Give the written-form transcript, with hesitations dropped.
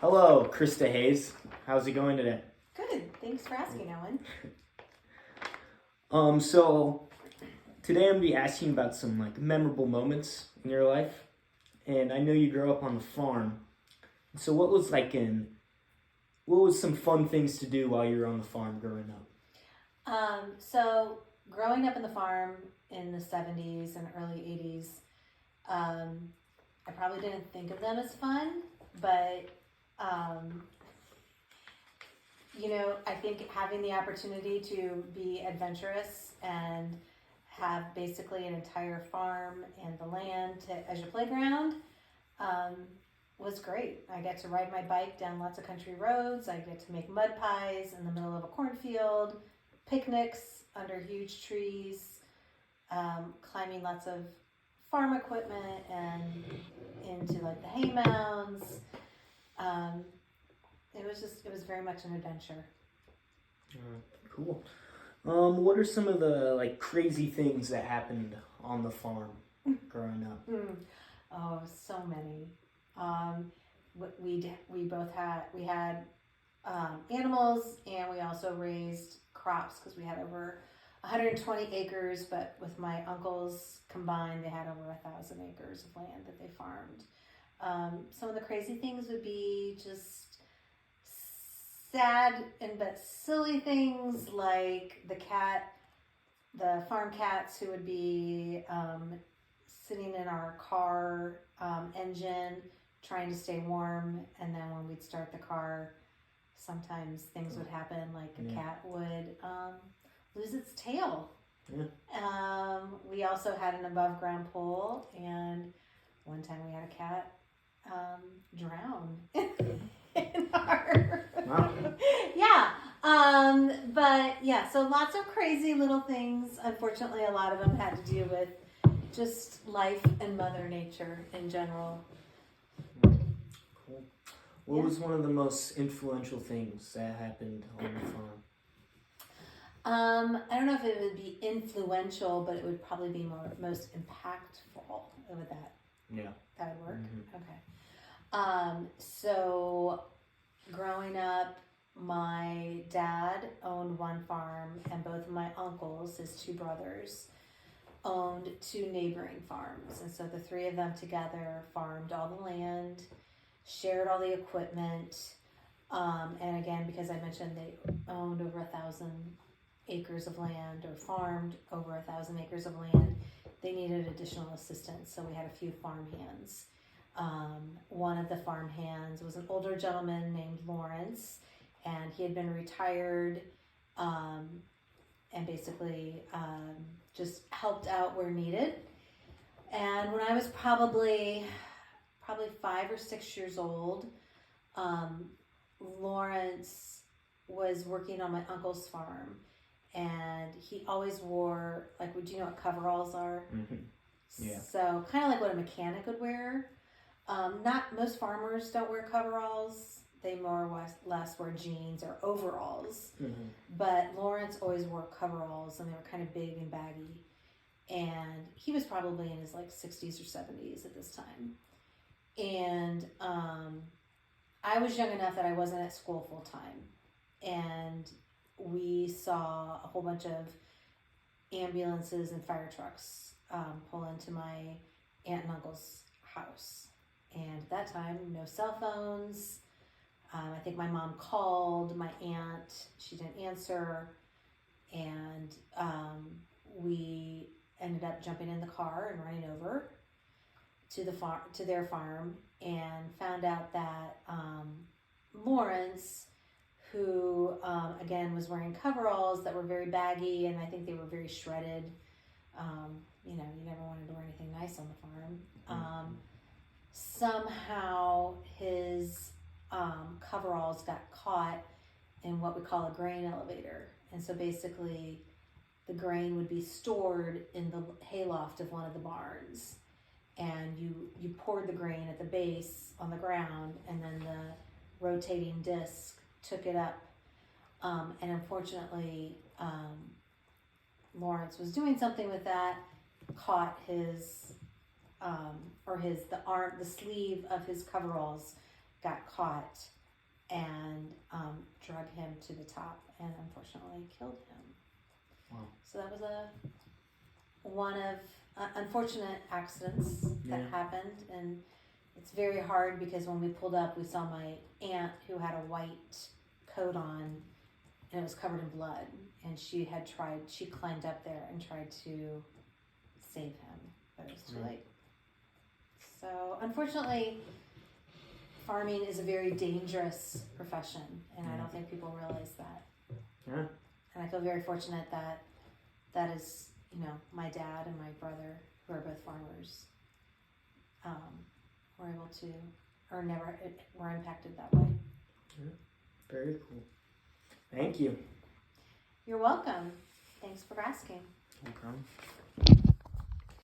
Hello, Krista Hayes. How's it going today? Good. Thanks for asking, Owen. So today I'm gonna be asking about some memorable moments in your life, and I know you grew up on the farm. So what was some fun things to do while you were on the farm growing up? So growing up in the farm in the 70s and early 80s, I probably didn't think of them as fun, but I think having the opportunity to be adventurous and have basically an entire farm and the land as your playground was great. I get to ride my bike down lots of country roads. I get to make mud pies in the middle of a cornfield, picnics under huge trees, climbing lots of farm equipment and into the hay mounds. It was very much an adventure. Cool. What are some of the crazy things that happened on the farm growing up? Oh, so many. We had animals, and we also raised crops because we had over 120 acres, but with my uncles combined, they had over 1,000 acres of land that they farmed. Some of the crazy things would be just sad but silly things like the farm cats who would be sitting in our car engine trying to stay warm, and then when we'd start the car, sometimes things would happen, like a cat would lose its tail. We also had an above ground pool, and one time we had a cat drown in our so lots of crazy little things. Unfortunately, a lot of them had to do with just life and Mother Nature in general. Cool. What was one of the most influential things that happened on the farm? I don't know if it would be influential, but it would probably be most impactful. Would that? Yeah. That would work? Mm-hmm. Okay. So growing up, my dad owned one farm, and both of my uncles, his two brothers, owned two neighboring farms. And so the three of them together farmed all the land, shared all the equipment. And again, because I mentioned they owned over 1,000 acres of land, or farmed over 1,000 acres of land, they needed additional assistance. So we had a few farm hands. One of the farm hands was an older gentleman named Lawrence, and he had been retired and basically just helped out where needed. And when I was probably 5 or 6 years old, Lawrence was working on my uncle's farm, and he always wore, would you know what coveralls are? Mm-hmm. Yeah. So kind of like what a mechanic would wear. Not most farmers don't wear coveralls. They more or less wear jeans or overalls. Mm-hmm. But Lawrence always wore coveralls, and they were kind of big and baggy. And he was probably in his 60s or 70s at this time. And I was young enough that I wasn't at school full time. And we saw a whole bunch of ambulances and fire trucks pull into my aunt and uncle's house. And at that time, no cell phones. I think my mom called my aunt. She didn't answer. And we ended up jumping in the car and running over to their farm, and found out that Lawrence, who again was wearing coveralls that were very baggy, and I think they were very shredded. You never wanted to wear anything nice on the farm. Somehow his coveralls got caught in what we call a grain elevator, and so basically the grain would be stored in the hayloft of one of the barns, and you poured the grain at the base on the ground, and then the rotating disc took it up. And unfortunately, Lawrence was doing something with that, caught his the sleeve of his coveralls got caught and drug him to the top and unfortunately killed him. Wow. So that was one of unfortunate accidents that happened, and it's very hard because when we pulled up, we saw my aunt who had a white coat on, and it was covered in blood, and she climbed up there and tried to save him, but it was too late. So unfortunately, farming is a very dangerous profession, and I don't think people realize that. Yeah. And I feel very fortunate that is, my dad and my brother, who are both farmers, were able to, or were impacted that way. Yeah. Very cool. Thank you. You're welcome. Thanks for asking. No problem.